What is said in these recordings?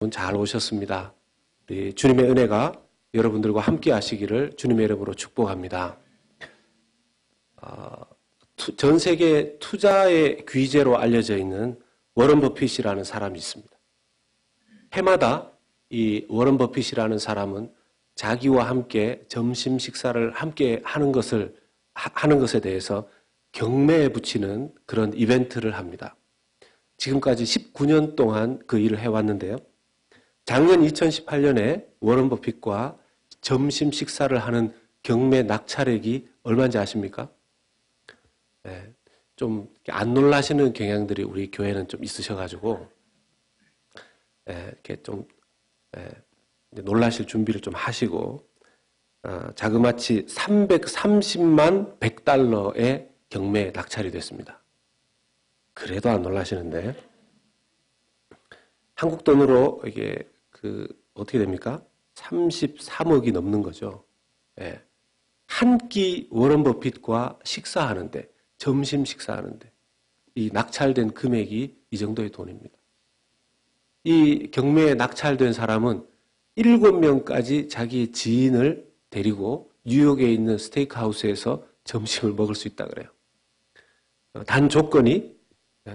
잘 오셨습니다. 우리 주님의 은혜가 여러분들과 함께 하시기를 주님의 이름으로 축복합니다. 전 세계 투자의 귀재로 알려져 있는 워런 버핏이라는 사람이 있습니다. 해마다 이 워런 버핏이라는 사람은 자기와 함께 점심 식사를 함께 하는 것에 대해서 경매에 붙이는 그런 이벤트를 합니다. 지금까지 19년 동안 그 일을 해왔는데요. 작년 2018년에 워런 버핏과 점심 식사를 하는 경매 낙찰액이 얼마인지 아십니까? 네, 좀 안 놀라시는 경향들이 우리 교회는 좀 있으셔가지고 이렇게 좀 놀라실 준비를 좀 하시고 자그마치 330만 100달러의 경매에 낙찰이 됐습니다. 그래도 안 놀라시는데 한국 돈으로 이게 어떻게 됩니까? 33억이 넘는 거죠. 한 끼 워런 버핏과 식사하는데, 점심 식사하는데 이 낙찰된 금액이 이 정도의 돈입니다. 이 경매에 낙찰된 사람은 7명까지 자기 지인을 데리고 뉴욕에 있는 스테이크하우스에서 점심을 먹을 수 있다 그래요. 단 조건이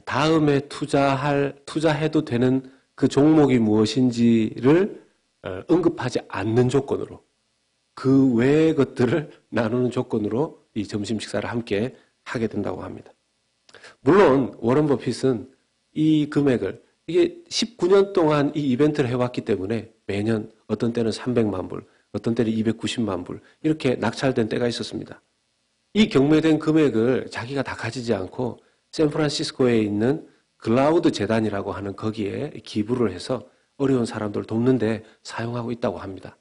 다음에 투자해도 되는 그 종목이 무엇인지를 언급하지 않는 조건으로, 그 외의 것들을 나누는 조건으로 이 점심 식사를 함께 하게 된다고 합니다. 물론 워런 버핏은 이 금액을, 이게 19년 동안 이 이벤트를 해왔기 때문에 매년 어떤 때는 300만 불, 어떤 때는 290만 불 이렇게 낙찰된 때가 있었습니다. 이 경매된 금액을 자기가 다 가지지 않고 샌프란시스코에 있는 클라우드 재단이라고 하는 거기에 기부를 해서 어려운 사람들을 돕는데 사용하고 있다고 합니다.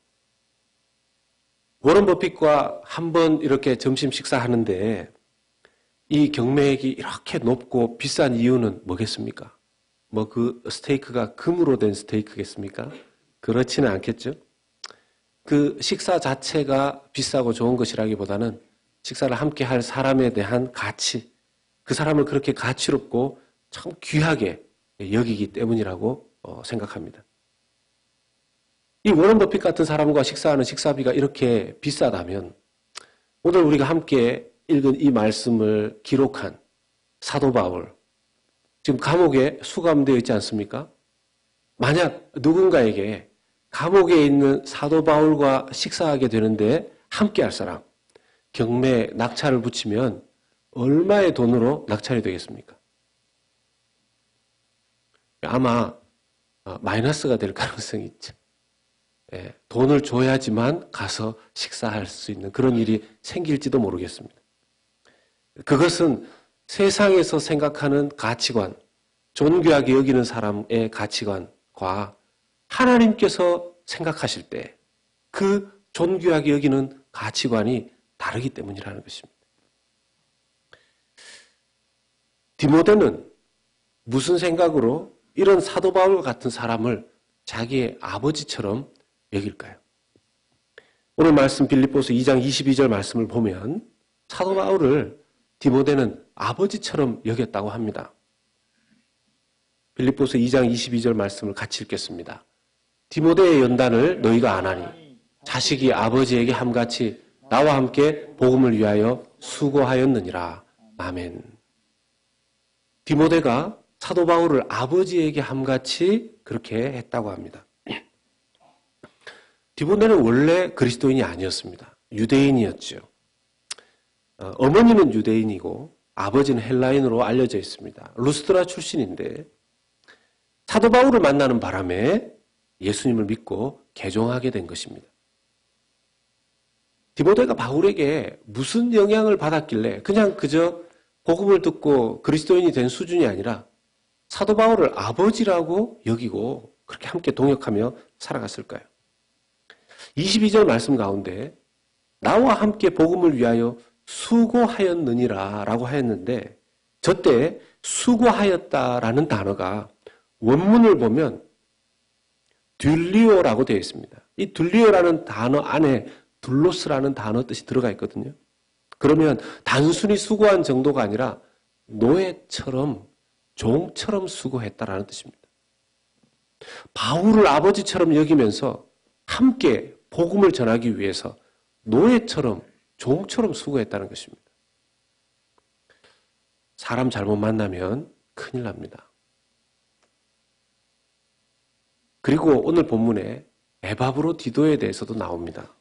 워런 버핏과 한번 이렇게 점심 식사하는데 이 경매액이 이렇게 높고 비싼 이유는 뭐겠습니까? 그 스테이크가 금으로 된 스테이크겠습니까? 그렇지는 않겠죠. 그 식사 자체가 비싸고 좋은 것이라기보다는 식사를 함께 할 사람에 대한 가치, 그 사람을 그렇게 가치롭고 참 귀하게 여기기 때문이라고 생각합니다. 이 워런 버핏 같은 사람과 식사하는 식사비가 이렇게 비싸다면 오늘 우리가 함께 읽은 이 말씀을 기록한 사도 바울, 지금 감옥에 수감되어 있지 않습니까? 만약 누군가에게 감옥에 있는 사도 바울과 식사하게 되는데 함께 할 사람, 경매에 낙찰을 붙이면 얼마의 돈으로 낙찰이 되겠습니까? 아마 마이너스가 될 가능성이 있죠. 돈을 줘야지만 가서 식사할 수 있는 그런 일이 생길지도 모르겠습니다. 그것은 세상에서 생각하는 가치관, 존귀하게 여기는 사람의 가치관과 하나님께서 생각하실 때 그 존귀하게 여기는 가치관이 다르기 때문이라는 것입니다. 디모데는 무슨 생각으로 이런 사도 바울 같은 사람을 자기의 아버지처럼 여길까요? 오늘 말씀 빌립보서 2장 22절 말씀을 보면 사도 바울을 디모데는 아버지처럼 여겼다고 합니다. 빌립보서 2장 22절 말씀을 같이 읽겠습니다. 디모데의 연단을 너희가 아나니 자식이 아버지에게 함같이 나와 함께 복음을 위하여 수고하였느니라. 아멘. 디모데가 사도 바울을 아버지에게 함같이 그렇게 했다고 합니다. 디모데는 원래 그리스도인이 아니었습니다. 유대인이었죠. 어머니는 유대인이고 아버지는 헬라인으로 알려져 있습니다. 루스드라 출신인데 사도 바울을 만나는 바람에 예수님을 믿고 개종하게 된 것입니다. 디모데가 바울에게 무슨 영향을 받았길래 그냥 그저 복음을 듣고 그리스도인이 된 수준이 아니라 사도 바울을 아버지라고 여기고 그렇게 함께 동역하며 살아갔을까요? 22절 말씀 가운데 나와 함께 복음을 위하여 수고하였느니라 라고 하였는데 저때 수고하였다라는 단어가 원문을 보면 듈리오라고 되어 있습니다. 이 듈리오라는 단어 안에 둘로스라는 단어 뜻이 들어가 있거든요. 그러면 단순히 수고한 정도가 아니라 노예처럼 종처럼 수고했다라는 뜻입니다. 바울을 아버지처럼 여기면서 함께 복음을 전하기 위해서 노예처럼 종처럼 수고했다는 것입니다. 사람 잘못 만나면 큰일 납니다. 그리고 오늘 본문에 에바브로디도에 대해서도 나옵니다.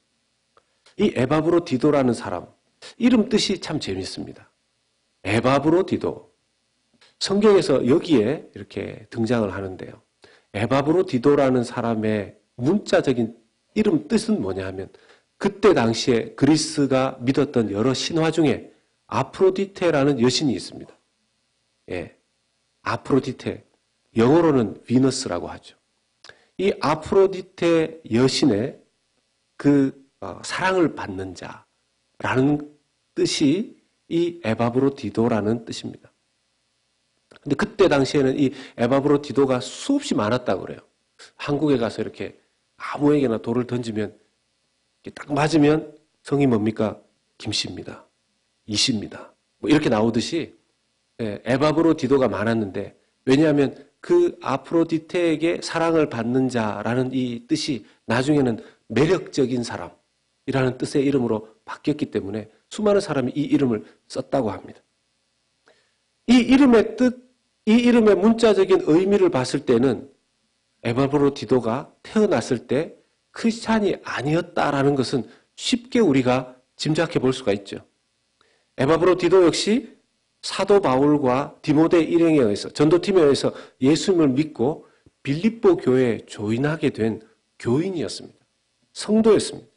이 에바브로디도라는 사람, 이름 뜻이 참 재밌습니다. 에바브로디도. 성경에서 여기에 이렇게 등장을 하는데요. 에바브로디도라는 사람의 문자적인 이름 뜻은 뭐냐 하면 그때 당시에 그리스가 믿었던 여러 신화 중에 아프로디테라는 여신이 있습니다. 예, 아프로디테. 영어로는 비너스라고 하죠. 이 아프로디테 여신의 사랑을 받는 자라는 뜻이 이 에바브로디도라는 뜻입니다. 근데 그때 당시에는 이 에바브로디도가 수없이 많았다고 그래요. 한국에 가서 이렇게 아무에게나 돌을 던지면 딱 맞으면 성이 뭡니까? 김씨입니다. 이씨입니다. 뭐 이렇게 나오듯이 에바브로디도가 많았는데 왜냐하면 그 아프로디테에게 사랑을 받는 자라는 이 뜻이 나중에는 매력적인 사람이라는 뜻의 이름으로 바뀌었기 때문에 수많은 사람이 이 이름을 썼다고 합니다. 이 이름의 뜻, 이 이름의 문자적인 의미를 봤을 때는 에바브로디도가 태어났을 때 크리스찬이 아니었다라는 것은 쉽게 우리가 짐작해 볼 수가 있죠. 에바브로디도 역시 사도 바울과 디모데 일행에 의해서 전도팀에 의해서 예수님을 믿고 빌립보 교회에 조인하게 된 교인이었습니다. 성도였습니다.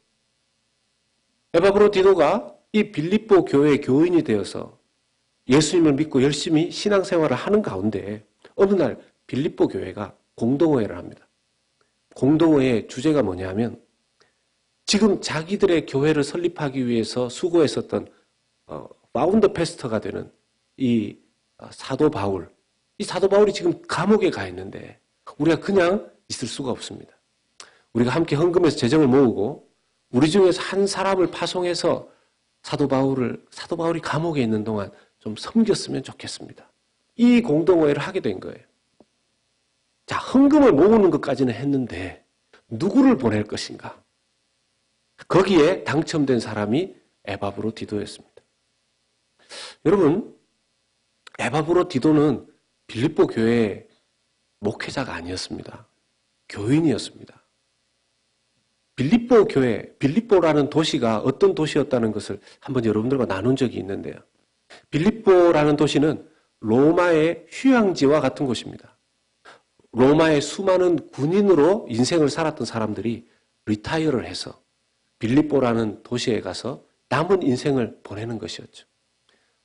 에바브로디도가 이 빌립보 교회의 교인이 되어서 예수님을 믿고 열심히 신앙생활을 하는 가운데 어느 날 빌립보 교회가 공동회를 합니다. 공동회의 주제가 뭐냐면 지금 자기들의 교회를 설립하기 위해서 수고했었던 파운더 패스터가 되는 이 사도 바울, 이 사도 바울이 지금 감옥에 가 있는데 우리가 그냥 있을 수가 없습니다. 우리가 함께 헌금해서 재정을 모으고 우리 중에서 한 사람을 파송해서 사도 바울이 감옥에 있는 동안 좀 섬겼으면 좋겠습니다. 이 공동회를 하게 된 거예요. 자, 헌금을 모으는 것까지는 했는데 누구를 보낼 것인가? 거기에 당첨된 사람이 에바브로디도였습니다. 여러분, 에바브로디도는 빌립보 교회의 목회자가 아니었습니다. 교인이었습니다. 빌립보 교회, 빌립보라는 도시가 어떤 도시였다는 것을 한번 여러분들과 나눈 적이 있는데요. 빌립보라는 도시는 로마의 휴양지와 같은 곳입니다. 로마의 수많은 군인으로 인생을 살았던 사람들이 리타이어를 해서 빌립보라는 도시에 가서 남은 인생을 보내는 것이었죠.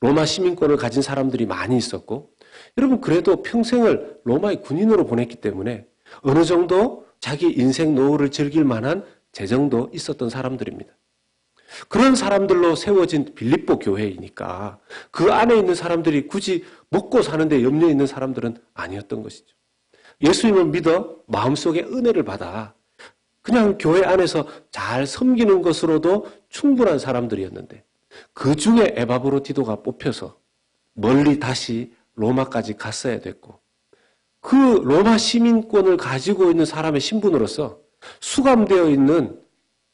로마 시민권을 가진 사람들이 많이 있었고 여러분 그래도 평생을 로마의 군인으로 보냈기 때문에 어느 정도 자기 인생 노후를 즐길 만한 재정도 있었던 사람들입니다. 그런 사람들로 세워진 빌립보 교회이니까 그 안에 있는 사람들이 굳이 먹고 사는데 염려 있는 사람들은 아니었던 것이죠. 예수님을 믿어 마음속에 은혜를 받아 그냥 교회 안에서 잘 섬기는 것으로도 충분한 사람들이었는데 그 중에 에바브로디도가 뽑혀서 멀리 다시 로마까지 갔어야 됐고 그 로마 시민권을 가지고 있는 사람의 신분으로서 수감되어 있는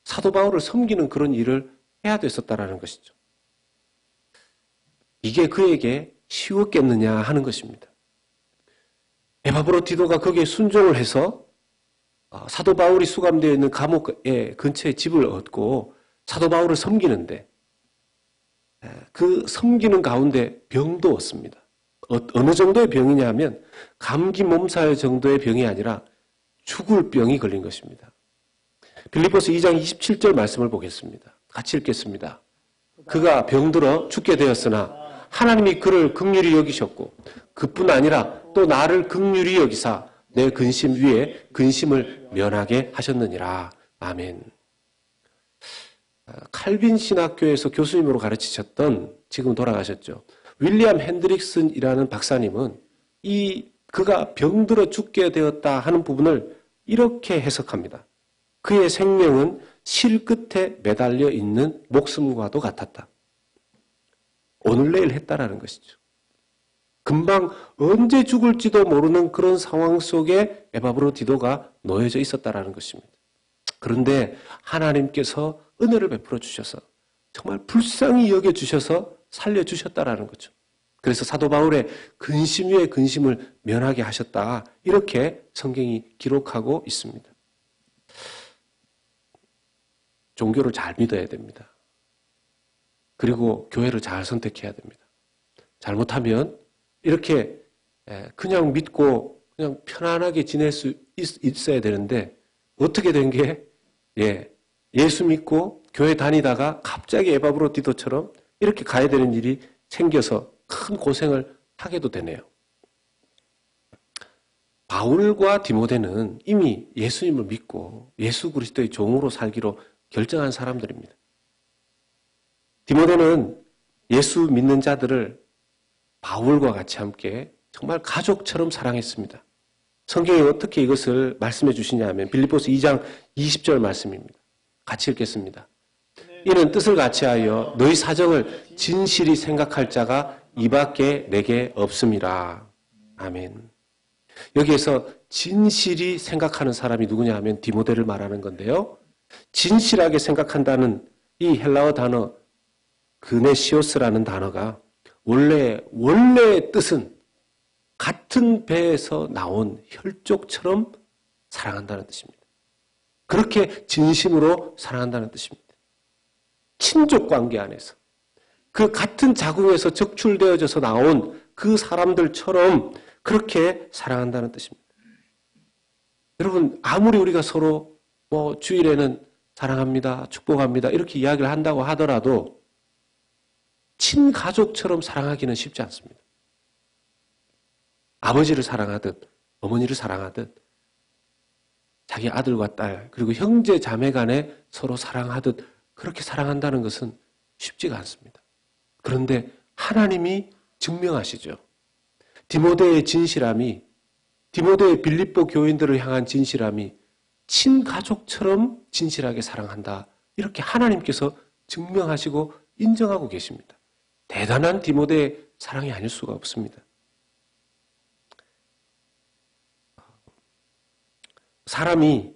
사도 바울을 섬기는 그런 일을 해야 됐었다라는 것이죠. 이게 그에게 쉬웠겠느냐 하는 것입니다. 에바브로디도가 거기에 순종을 해서 사도 바울이 수감되어 있는 감옥의 근처에 집을 얻고 사도 바울을 섬기는데 그 섬기는 가운데 병도 얻습니다. 어느 정도의 병이냐 하면 감기 몸살 정도의 병이 아니라 죽을 병이 걸린 것입니다. 빌립보서 2장 27절 말씀을 보겠습니다. 같이 읽겠습니다. 그가 병들어 죽게 되었으나 하나님이 그를 긍휼히 여기셨고 그뿐 아니라 또 나를 긍휼히 여기사 내 근심 위에 근심을 면하게 하셨느니라. 아멘. 칼빈 신학교에서 교수님으로 가르치셨던 지금 돌아가셨죠. 윌리엄 핸드릭슨이라는 박사님은 그가 병들어 죽게 되었다 하는 부분을 이렇게 해석합니다. 그의 생명은 실 끝에 매달려 있는 목숨과도 같았다. 오늘 내일 했다라는 것이죠. 금방 언제 죽을지도 모르는 그런 상황 속에 에바브로디도가 놓여져 있었다라는 것입니다. 그런데 하나님께서 은혜를 베풀어 주셔서 정말 불쌍히 여겨주셔서 살려주셨다라는 거죠. 그래서 사도 바울의 근심 위에 근심을 면하게 하셨다. 이렇게 성경이 기록하고 있습니다. 종교를 잘 믿어야 됩니다. 그리고 교회를 잘 선택해야 됩니다. 잘못하면 이렇게 그냥 믿고 그냥 편안하게 지낼 수 있어야 되는데 어떻게 된 게 예수 믿고 교회 다니다가 갑자기 에바브로디도처럼 이렇게 가야 되는 일이 생겨서 큰 고생을 하게도 되네요. 바울과 디모데는 이미 예수님을 믿고 예수 그리스도의 종으로 살기로 결정한 사람들입니다. 디모데는 예수 믿는 자들을 바울과 같이 함께 정말 가족처럼 사랑했습니다. 성경이 어떻게 이것을 말씀해 주시냐면 빌립보서 2장 20절 말씀입니다. 같이 읽겠습니다. 이는 뜻을 같이하여 너희 사정을 진실이 생각할 자가 이밖에 내게 없음이라. 아멘. 여기에서 진실이 생각하는 사람이 누구냐 하면 디모데를 말하는 건데요. 진실하게 생각한다는 이 헬라어 단어 그네시오스라는 단어가 원래의 뜻은 같은 배에서 나온 혈족처럼 사랑한다는 뜻입니다. 그렇게 진심으로 사랑한다는 뜻입니다. 친족 관계 안에서 그 같은 자궁에서 적출되어져서 나온 그 사람들처럼 그렇게 사랑한다는 뜻입니다. 여러분 아무리 우리가 서로 주일에는 사랑합니다, 축복합니다 이렇게 이야기를 한다고 하더라도 친가족처럼 사랑하기는 쉽지 않습니다. 아버지를 사랑하듯 어머니를 사랑하듯 자기 아들과 딸 그리고 형제 자매 간에 서로 사랑하듯 그렇게 사랑한다는 것은 쉽지가 않습니다. 그런데 하나님이 증명하시죠. 디모데의 진실함이 디모데의 빌립보 교인들을 향한 진실함이 친가족처럼 진실하게 사랑한다. 이렇게 하나님께서 증명하시고 인정하고 계십니다. 대단한 디모데의 사랑이 아닐 수가 없습니다. 사람이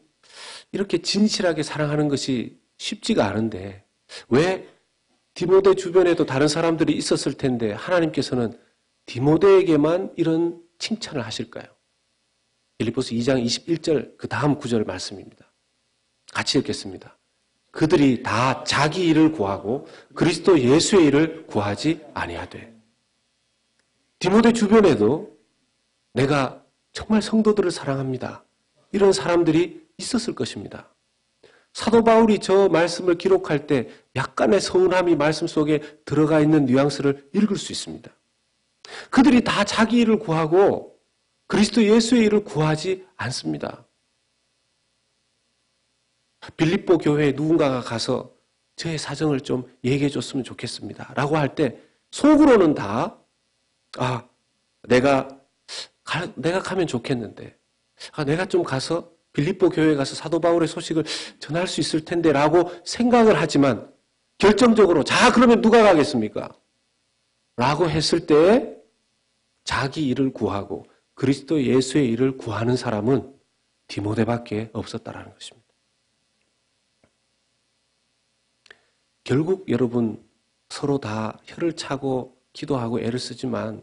이렇게 진실하게 사랑하는 것이 쉽지가 않은데 왜 디모데 주변에도 다른 사람들이 있었을 텐데 하나님께서는 디모데에게만 이런 칭찬을 하실까요? 빌립보서 2장 21절 그 다음 구절 말씀입니다. 같이 읽겠습니다. 그들이 다 자기 일을 구하고 그리스도 예수의 일을 구하지 아니하되. 디모데 주변에도 내가 정말 성도들을 사랑합니다. 이런 사람들이 있었을 것입니다. 사도 바울이 저 말씀을 기록할 때 약간의 서운함이 말씀 속에 들어가 있는 뉘앙스를 읽을 수 있습니다. 그들이 다 자기 일을 구하고 그리스도 예수의 일을 구하지 않습니다. 빌립보 교회에 누군가가 가서 저의 사정을 좀 얘기해 줬으면 좋겠습니다. 라고 할 때 속으로는 다 내가 가면 좋겠는데 내가 좀 가서 빌립보 교회에 가서 사도 바울의 소식을 전할 수 있을 텐데 라고 생각을 하지만 결정적으로 그러면 누가 가겠습니까? 라고 했을 때 자기 일을 구하고 그리스도 예수의 일을 구하는 사람은 디모데밖에 없었다라는 것입니다. 결국 여러분 서로 다 혀를 차고 기도하고 애를 쓰지만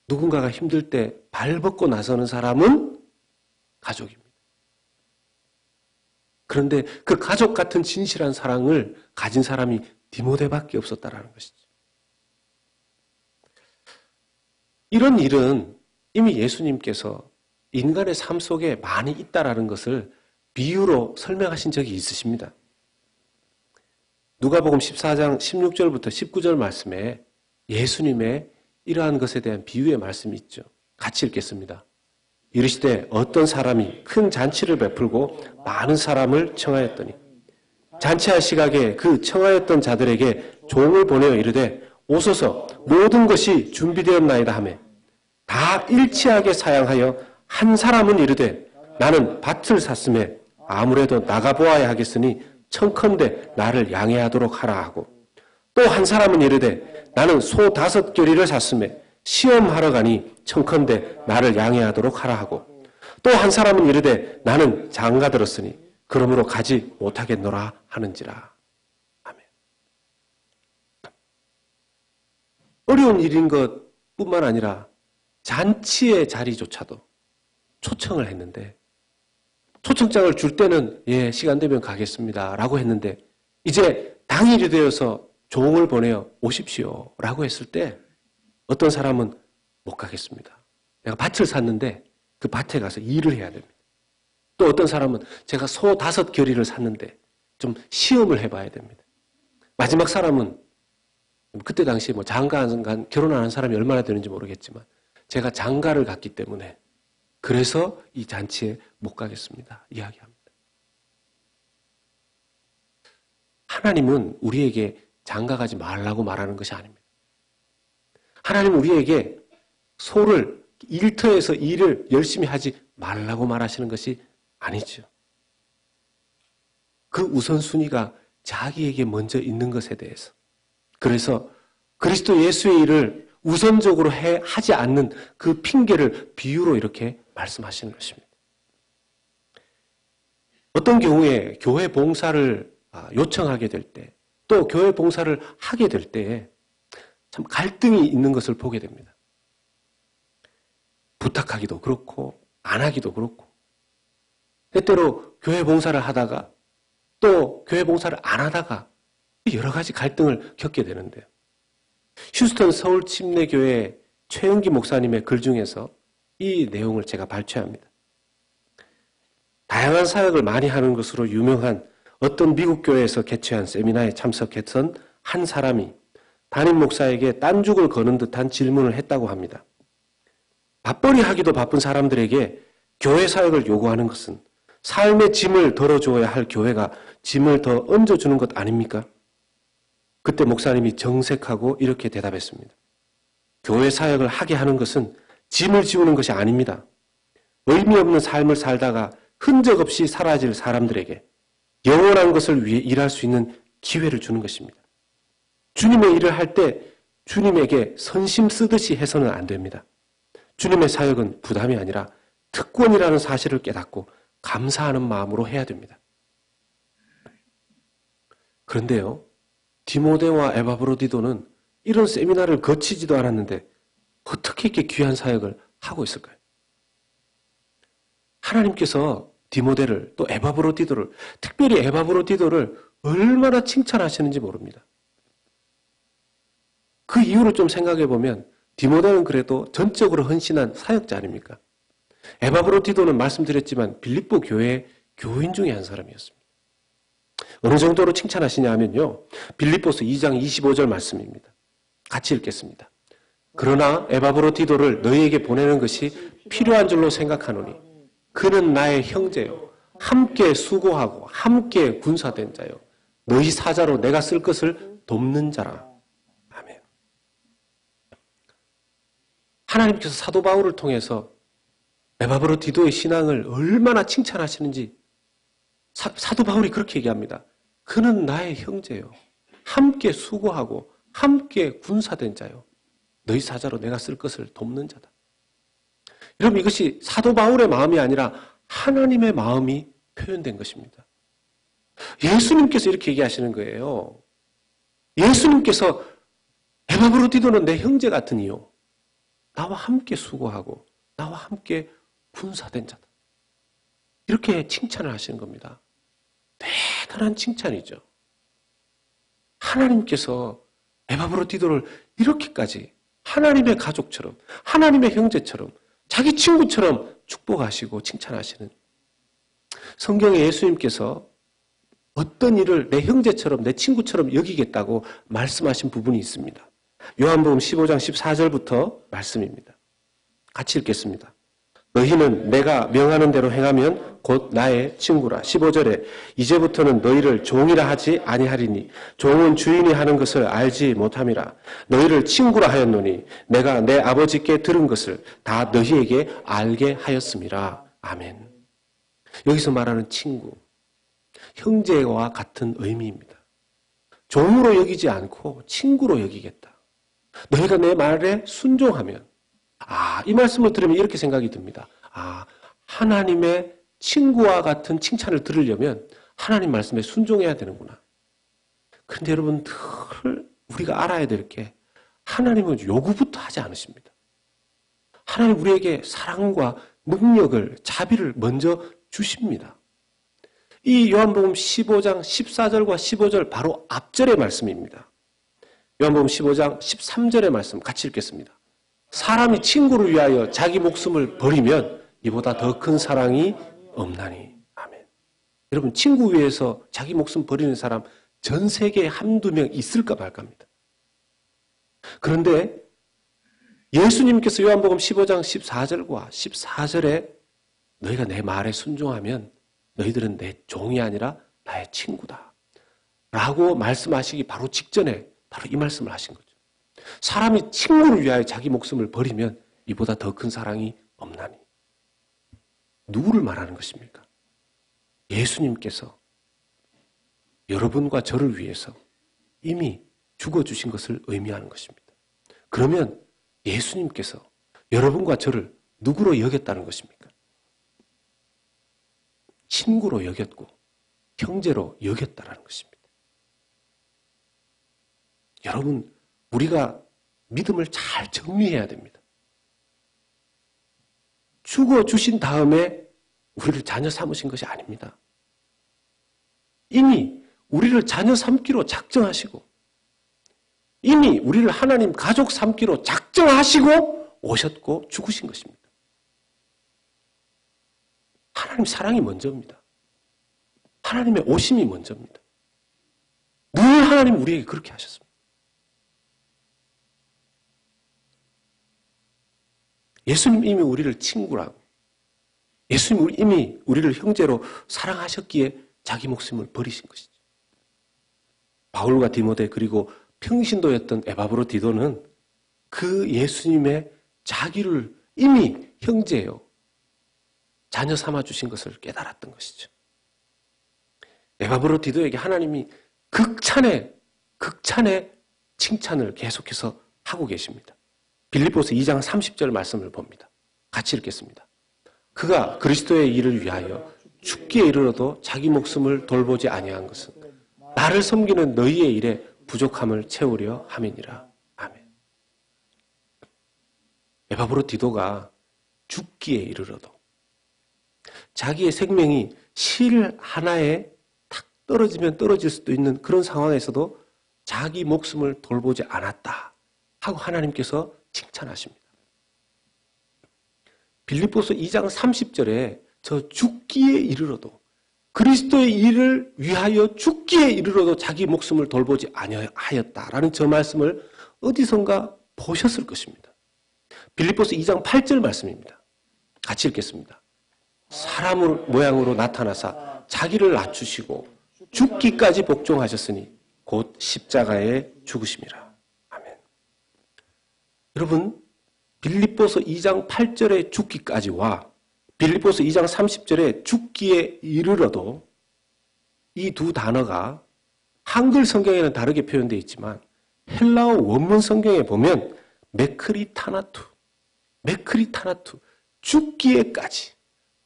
누군가가 힘들 때 발벗고 나서는 사람은 가족입니다. 그런데 그 가족 같은 진실한 사랑을 가진 사람이 디모데밖에 없었다라는 것이죠. 이런 일은 이미 예수님께서 인간의 삶 속에 많이 있다라는 것을 비유로 설명하신 적이 있으십니다. 누가복음 14장 16절부터 19절 말씀에 예수님의 이러한 것에 대한 비유의 말씀이 있죠. 같이 읽겠습니다. 이르시되 어떤 사람이 큰 잔치를 베풀고 많은 사람을 청하였더니 잔치할 시각에 그 청하였던 자들에게 종을 보내어 이르되 오소서 모든 것이 준비되었나이다 하매 다 일치하게 사양하여 한 사람은 이르되 나는 밭을 샀음에 아무래도 나가보아야 하겠으니 청컨대 나를 양해하도록 하라 하고 또 한 사람은 이르되 나는 소 5 겨리를 샀음에 시험하러 가니 청컨대 나를 양해하도록 하라 하고 또 한 사람은 이르되 나는 장가 들었으니 그러므로 가지 못하겠노라 하는지라. 아멘. 어려운 일인 것뿐만 아니라 잔치의 자리조차도 초청을 했는데 초청장을 줄 때는 예, 시간 되면 가겠습니다 라고 했는데 이제 당일이 되어서 종을 보내어 오십시오 라고 했을 때 어떤 사람은 못 가겠습니다. 내가 밭을 샀는데 그 밭에 가서 일을 해야 됩니다. 또 어떤 사람은 제가 소 5겨리를 샀는데 좀 시험을 해봐야 됩니다. 마지막 사람은 그때 당시에 뭐 장가 결혼하는 사람이 얼마나 되는지 모르겠지만 제가 장가를 갔기 때문에 그래서 이 잔치에 못 가겠습니다. 이야기합니다. 하나님은 우리에게 장가 가지 말라고 말하는 것이 아닙니다. 하나님은 우리에게 소를 일터에서 일을 열심히 하지 말라고 말하시는 것이 아니죠. 그 우선순위가 자기에게 먼저 있는 것에 대해서. 그래서 그리스도 예수의 일을 우선적으로 하지 않는 그 핑계를 비유로 이렇게 말씀하시는 것입니다. 어떤 경우에 교회 봉사를 요청하게 될 때, 또 교회 봉사를 하게 될 때에 참 갈등이 있는 것을 보게 됩니다. 부탁하기도 그렇고 안 하기도 그렇고 때때로 교회 봉사를 하다가 또 교회 봉사를 안 하다가 여러 가지 갈등을 겪게 되는데요. 휴스턴 서울 침례교회 최은기 목사님의 글 중에서 이 내용을 제가 발췌합니다. 다양한 사역을 많이 하는 것으로 유명한 어떤 미국 교회에서 개최한 세미나에 참석했던 한 사람이 담임 목사에게 딴죽을 거는 듯한 질문을 했다고 합니다. 밥벌이 하기도 바쁜 사람들에게 교회 사역을 요구하는 것은 삶의 짐을 덜어주어야 할 교회가 짐을 더 얹어주는 것 아닙니까? 그때 목사님이 정색하고 이렇게 대답했습니다. 교회 사역을 하게 하는 것은 짐을 지우는 것이 아닙니다. 의미 없는 삶을 살다가 흔적 없이 사라질 사람들에게 영원한 것을 위해 일할 수 있는 기회를 주는 것입니다. 주님의 일을 할 때 주님에게 선심 쓰듯이 해서는 안 됩니다. 주님의 사역은 부담이 아니라 특권이라는 사실을 깨닫고 감사하는 마음으로 해야 됩니다. 그런데요, 디모데와 에바브로디도는 이런 세미나를 거치지도 않았는데 어떻게 이렇게 귀한 사역을 하고 있을까요? 하나님께서 디모데를 또 에바브로디도를, 특별히 에바브로디도를 얼마나 칭찬하시는지 모릅니다. 그 이유를 좀 생각해 보면 디모데는 그래도 전적으로 헌신한 사역자 아닙니까? 에바브로디도는 말씀드렸지만 빌립보 교회의 교인 중에 한 사람이었습니다. 어느 정도로 칭찬하시냐 하면요. 빌립보서 2장 25절 말씀입니다. 같이 읽겠습니다. 그러나 에바브로디도를 너희에게 보내는 것이 필요한 줄로 생각하노니 그는 나의 형제요. 함께 수고하고 함께 군사된 자요. 너희 사자로 내가 쓸 것을 돕는 자라. 아멘. 하나님께서 사도 바울을 통해서 에바브로디도의 신앙을 얼마나 칭찬하시는지 사도 바울이 그렇게 얘기합니다. 그는 나의 형제요. 함께 수고하고 함께 군사된 자요. 너희 사자로 내가 쓸 것을 돕는 자다. 여러분 이것이 사도 바울의 마음이 아니라 하나님의 마음이 표현된 것입니다. 예수님께서 이렇게 얘기하시는 거예요. 예수님께서 에바브로디도는 내 형제 같으니요. 나와 함께 수고하고 나와 함께 군사된 자다. 이렇게 칭찬을 하시는 겁니다. 대단한 칭찬이죠. 하나님께서 에바브로디도를 이렇게까지 하나님의 가족처럼 하나님의 형제처럼 자기 친구처럼 축복하시고 칭찬하시는 성경에 예수님께서 어떤 일을 내 형제처럼 내 친구처럼 여기겠다고 말씀하신 부분이 있습니다. 요한복음 15장 14절부터 말씀입니다. 같이 읽겠습니다. 너희는 내가 명하는 대로 행하면 곧 나의 친구라. 15절에 이제부터는 너희를 종이라 하지 아니하리니 종은 주인이 하는 것을 알지 못함이라. 너희를 친구라 하였노니 내가 내 아버지께 들은 것을 다 너희에게 알게 하였음이라. 아멘. 여기서 말하는 친구, 형제와 같은 의미입니다. 종으로 여기지 않고 친구로 여기겠다. 너희가 내 말에 순종하면, 이 말씀을 들으면 이렇게 생각이 듭니다. 하나님의 친구와 같은 칭찬을 들으려면 하나님 말씀에 순종해야 되는구나. 그런데 여러분, 늘 우리가 알아야 될 게 하나님은 요구부터 하지 않으십니다. 하나님 우리에게 사랑과 능력을, 자비를 먼저 주십니다. 이 요한복음 15장 14절과 15절 바로 앞절의 말씀입니다. 요한복음 15장 13절의 말씀 같이 읽겠습니다. 사람이 친구를 위하여 자기 목숨을 버리면 이보다 더 큰 사랑이 없나니. 아멘. 여러분, 친구 위해서 자기 목숨 버리는 사람 전 세계에 한두 명 있을까 말까입니다. 그런데 예수님께서 요한복음 15장 14절과 14절에 너희가 내 말에 순종하면 너희들은 내 종이 아니라 나의 친구다 라고 말씀하시기 바로 직전에 바로 이 말씀을 하신 거죠. 사람이 친구를 위하여 자기 목숨을 버리면 이보다 더 큰 사랑이 없나니. 누구를 말하는 것입니까? 예수님께서 여러분과 저를 위해서 이미 죽어주신 것을 의미하는 것입니다. 그러면 예수님께서 여러분과 저를 누구로 여겼다는 것입니까? 친구로 여겼고 형제로 여겼다는 것입니다. 여러분, 우리가 믿음을 잘 정리해야 됩니다. 죽어주신 다음에 우리를 자녀 삼으신 것이 아닙니다. 이미 우리를 자녀 삼기로 작정하시고 이미 우리를 하나님 가족 삼기로 작정하시고 오셨고 죽으신 것입니다. 하나님 사랑이 먼저입니다. 하나님의 오심이 먼저입니다. 늘 하나님 우리에게 그렇게 하셨습니다. 예수님 이미 우리를 친구라고, 예수님 이미 우리를 형제로 사랑하셨기에 자기 목숨을 버리신 것이죠. 바울과 디모데 그리고 평신도였던 에바브로디도는 그 예수님의 자기를 이미 형제요, 자녀 삼아주신 것을 깨달았던 것이죠. 에바브로디도에게 하나님이 극찬의 칭찬을 계속해서 하고 계십니다. 빌립보서 2장 30절 말씀을 봅니다. 같이 읽겠습니다. 그가 그리스도의 일을 위하여 죽기에 이르러도 자기 목숨을 돌보지 아니한 것은 나를 섬기는 너희의 일에 부족함을 채우려 함이니라. 아멘. 에바브로디도가 죽기에 이르러도 자기의 생명이 실 하나에 탁 떨어지면 떨어질 수도 있는 그런 상황에서도 자기 목숨을 돌보지 않았다 하고 하나님께서 칭찬하십니다. 빌립보서 2장 30절에 저 죽기에 이르러도 그리스도의 일을 위하여 죽기에 이르러도 자기 목숨을 돌보지 아니하였다라는 저 말씀을 어디선가 보셨을 것입니다. 빌립보서 2장 8절 말씀입니다. 같이 읽겠습니다. 사람을 모양으로 나타나사 자기를 낮추시고 죽기까지 복종하셨으니 곧 십자가에 죽으심이라. 아멘. 여러분, 빌립보서 2장 8절에 죽기까지와 빌립보서 2장 30절에 죽기에 이르러도 이 두 단어가 한글 성경에는 다르게 표현되어 있지만 헬라어 원문 성경에 보면 메크리타나투,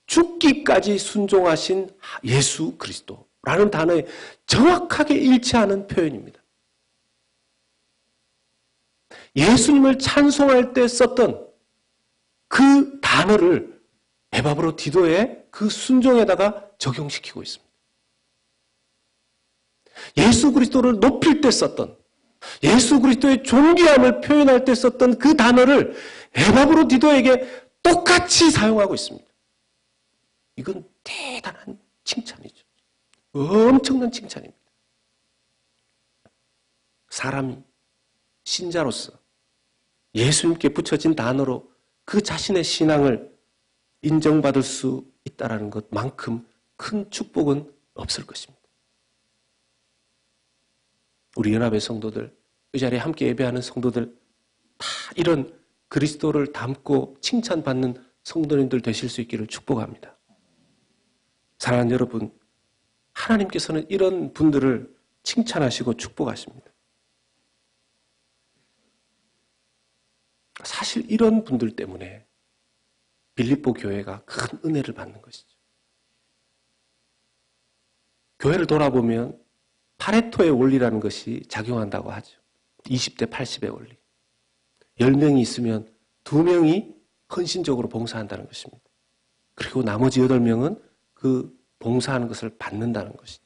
죽기까지 순종하신 예수 그리스도라는 단어에 정확하게 일치하는 표현입니다. 예수님을 찬송할 때 썼던 그 단어를 에바브로디도의 그 순종에다가 적용시키고 있습니다. 예수 그리스도를 높일 때 썼던, 예수 그리스도의 존귀함을 표현할 때 썼던 그 단어를 에바브로디도에게 똑같이 사용하고 있습니다. 이건 대단한 칭찬이죠. 엄청난 칭찬입니다. 사람이 신자로서 예수님께 붙여진 단어로 그 자신의 신앙을 인정받을 수 있다는 것만큼 큰 축복은 없을 것입니다. 우리 연합의 성도들, 이 자리에 함께 예배하는 성도들 다 이런 그리스도를 닮고 칭찬받는 성도님들 되실 수 있기를 축복합니다. 사랑하는 여러분, 하나님께서는 이런 분들을 칭찬하시고 축복하십니다. 사실 이런 분들 때문에 빌립보 교회가 큰 은혜를 받는 것이죠. 교회를 돌아보면 파레토의 원리라는 것이 작용한다고 하죠. 20대 80의 원리. 10명이 있으면 2명이 헌신적으로 봉사한다는 것입니다. 그리고 나머지 8명은 그 봉사하는 것을 받는다는 것이죠.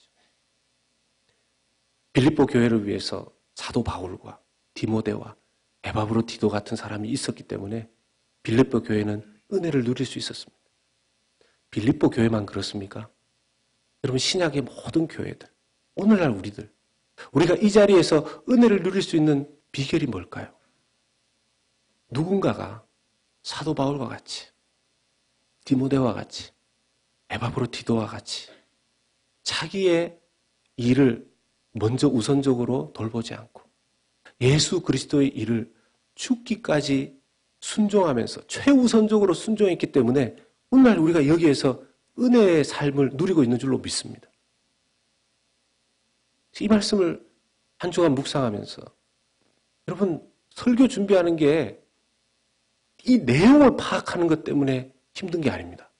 빌립보 교회를 위해서 사도 바울과 디모데와 에바브로디도 같은 사람이 있었기 때문에 빌립보 교회는 은혜를 누릴 수 있었습니다. 빌립보 교회만 그렇습니까? 여러분, 신약의 모든 교회들, 오늘날 우리가 이 자리에서 은혜를 누릴 수 있는 비결이 뭘까요? 누군가가 사도 바울과 같이, 디모데와 같이, 에바브로디도와 같이 자기의 일을 먼저 우선적으로 돌보지 않고 예수 그리스도의 일을 죽기까지 순종하면서 최우선적으로 순종했기 때문에 오늘날 우리가 여기에서 은혜의 삶을 누리고 있는 줄로 믿습니다. 이 말씀을 한 주간 묵상하면서 여러분, 설교 준비하는 게 이 내용을 파악하는 것 때문에 힘든 게 아닙니다.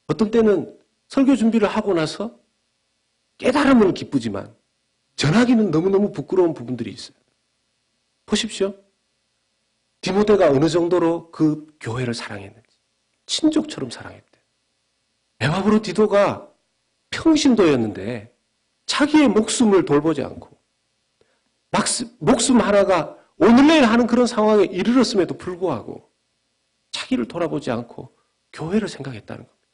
어떤 때는 설교 준비를 하고 나서 깨달음은 기쁘지만 전하기는 너무너무 부끄러운 부분들이 있어요. 보십시오. 디모데가 어느 정도로 그 교회를 사랑했는지. 친족처럼 사랑했대요. 에바브로디도가 평신도였는데 자기의 목숨을 돌보지 않고 목숨 하나가 오늘 내일 하는 그런 상황에 이르렀음에도 불구하고 자기를 돌아보지 않고 교회를 생각했다는 겁니다.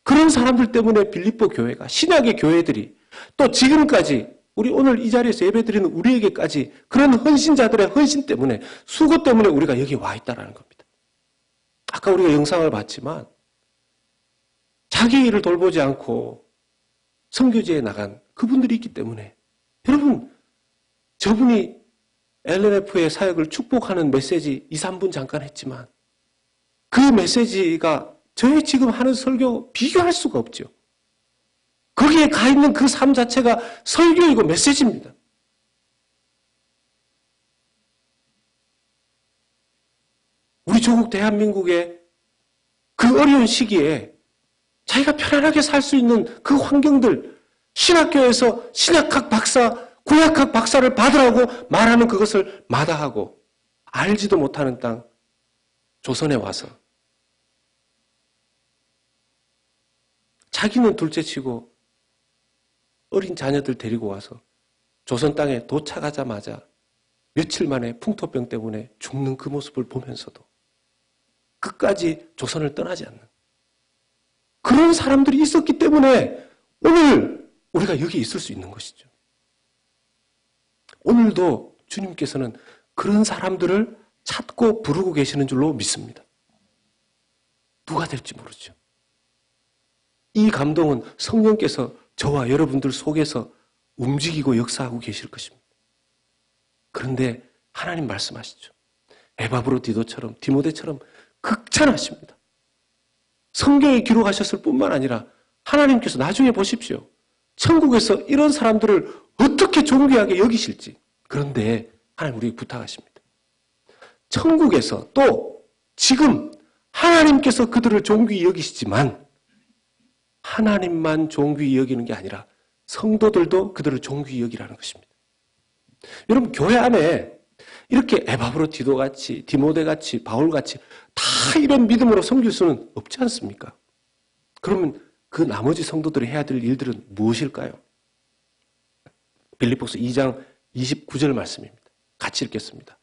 그런 사람들 때문에 빌립보 교회가, 신약의 교회들이 또 지금까지 우리 오늘 이 자리에서 예배드리는 우리에게까지 그런 헌신자들의 헌신 때문에, 수고 때문에 우리가 여기 와 있다는 겁니다. 아까 우리가 영상을 봤지만 자기 일을 돌보지 않고 선교지에 나간 그분들이 있기 때문에, 여러분, 저분이 LNF의 사역을 축복하는 메시지 2, 3분 잠깐 했지만 그 메시지가 저희 지금 하는 설교 비교할 수가 없죠. 거기에 가 있는 그 삶 자체가 설교이고 메시지입니다. 우리 조국 대한민국의 그 어려운 시기에 자기가 편안하게 살 수 있는 그 환경들, 신학교에서 신약학 박사, 구약학 박사를 받으라고 말하는 그것을 마다하고 알지도 못하는 땅 조선에 와서 자기는 둘째치고 어린 자녀들 데리고 와서 조선 땅에 도착하자마자 며칠 만에 풍토병 때문에 죽는 그 모습을 보면서도 끝까지 조선을 떠나지 않는 그런 사람들이 있었기 때문에 오늘 우리가 여기 있을 수 있는 것이죠. 오늘도 주님께서는 그런 사람들을 찾고 부르고 계시는 줄로 믿습니다. 누가 될지 모르죠. 이 감동은 성령께서 저와 여러분들 속에서 움직이고 역사하고 계실 것입니다. 그런데 하나님 말씀하시죠. 에바브로디도처럼, 디모데처럼 극찬하십니다. 성경에 기록하셨을 뿐만 아니라 하나님께서 나중에 보십시오. 천국에서 이런 사람들을 어떻게 존귀하게 여기실지. 그런데 하나님 우리에게 부탁하십니다. 천국에서 또 지금 하나님께서 그들을 존귀히 여기시지만 하나님만 존귀히 여기는 게 아니라 성도들도 그들을 존귀히 여기라는 것입니다. 여러분, 교회 안에 이렇게 에바브로디도 같이, 디모데 같이, 바울 같이 다 이런 믿음으로 섬길 수는 없지 않습니까? 그러면 그 나머지 성도들이 해야 될 일들은 무엇일까요? 빌립보서 2장 29절 말씀입니다. 같이 읽겠습니다.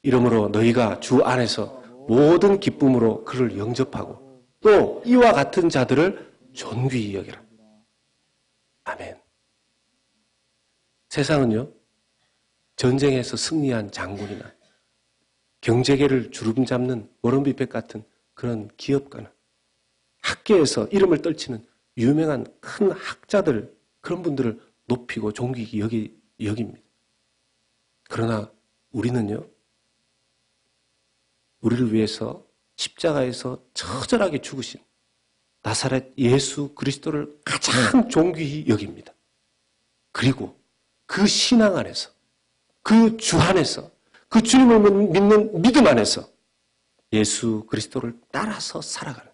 이러므로 너희가 주 안에서 모든 기쁨으로 그를 영접하고 또 이와 같은 자들을 존귀히 여기라. 아멘. 세상은요, 전쟁에서 승리한 장군이나 경제계를 주름잡는 워런 비핏 같은 그런 기업가나 학계에서 이름을 떨치는 유명한 큰 학자들, 그런 분들을 높이고 존귀히 여깁니다. 그러나 우리는요, 우리를 위해서 십자가에서 처절하게 죽으신 나사렛 예수 그리스도를 가장 존귀히 여깁니다. 그리고 그 신앙 안에서, 그 주 안에서, 그 주님을 믿는 믿음 안에서 예수 그리스도를 따라서 살아가는,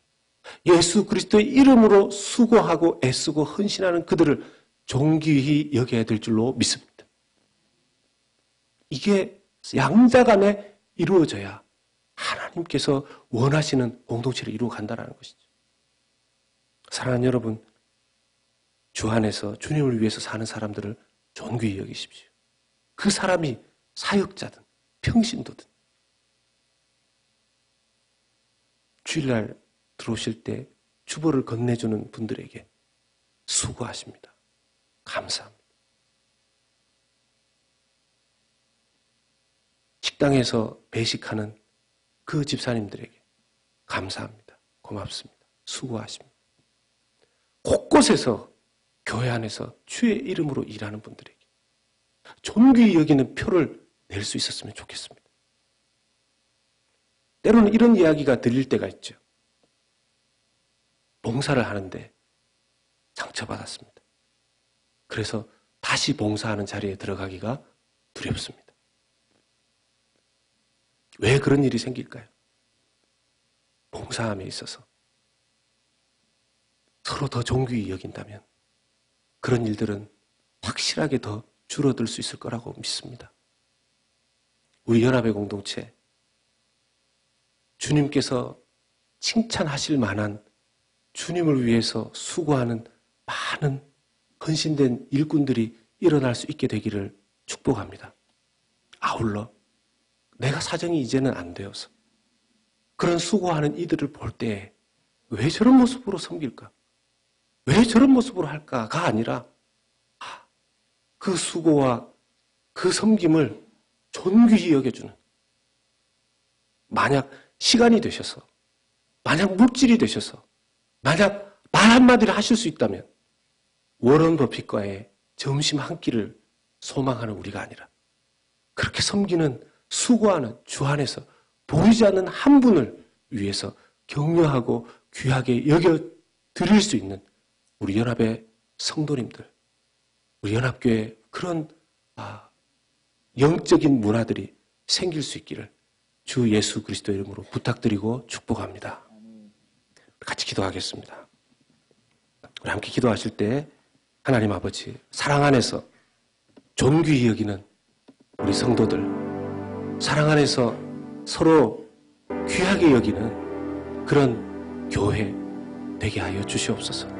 예수 그리스도의 이름으로 수고하고 애쓰고 헌신하는 그들을 존귀히 여겨야 될 줄로 믿습니다. 이게 양자간에 이루어져야 하나님께서 원하시는 공동체를 이루어간다는 것이죠. 사랑하는 여러분, 주 안에서 주님을 위해서 사는 사람들을 존귀히 여기십시오. 그 사람이 사역자든 평신도든 주일날 들어오실 때 주보를 건네주는 분들에게 수고하십니다. 감사합니다. 식당에서 배식하는 그 집사님들에게 감사합니다. 고맙습니다. 수고하십니다. 곳곳에서 교회 안에서 주의 이름으로 일하는 분들에게 존귀히 여기는 표를 낼 수 있었으면 좋겠습니다. 때로는 이런 이야기가 들릴 때가 있죠. 봉사를 하는데 상처받았습니다. 그래서 다시 봉사하는 자리에 들어가기가 두렵습니다. 왜 그런 일이 생길까요? 봉사함에 있어서 서로 더 존귀히 여긴다면 그런 일들은 확실하게 더 줄어들 수 있을 거라고 믿습니다. 우리 연합의 공동체, 주님께서 칭찬하실 만한 주님을 위해서 수고하는 많은 헌신된 일꾼들이 일어날 수 있게 되기를 축복합니다. 아울러 내가 사정이 이제는 안 되어서 그런 수고하는 이들을 볼 때 왜 저런 모습으로 섬길까? 왜 저런 모습으로 할까가 아니라 그 수고와 그 섬김을 존귀히 여겨주는, 만약 시간이 되셔서, 만약 물질이 되셔서, 만약 말 한마디를 하실 수 있다면 워런 버핏과의 점심 한 끼를 소망하는 우리가 아니라 그렇게 섬기는, 수고하는 주 안에서 보이지 않는 한 분을 위해서 격려하고 귀하게 여겨드릴 수 있는 우리 연합의 성도님들, 우리 연합교회 그런 영적인 문화들이 생길 수 있기를 주 예수 그리스도 이름으로 부탁드리고 축복합니다. 같이 기도하겠습니다. 우리 함께 기도하실 때 하나님 아버지, 사랑 안에서 존귀히 여기는 우리 성도들, 사랑 안에서 서로 귀하게 여기는 그런 교회 되게 하여 주시옵소서.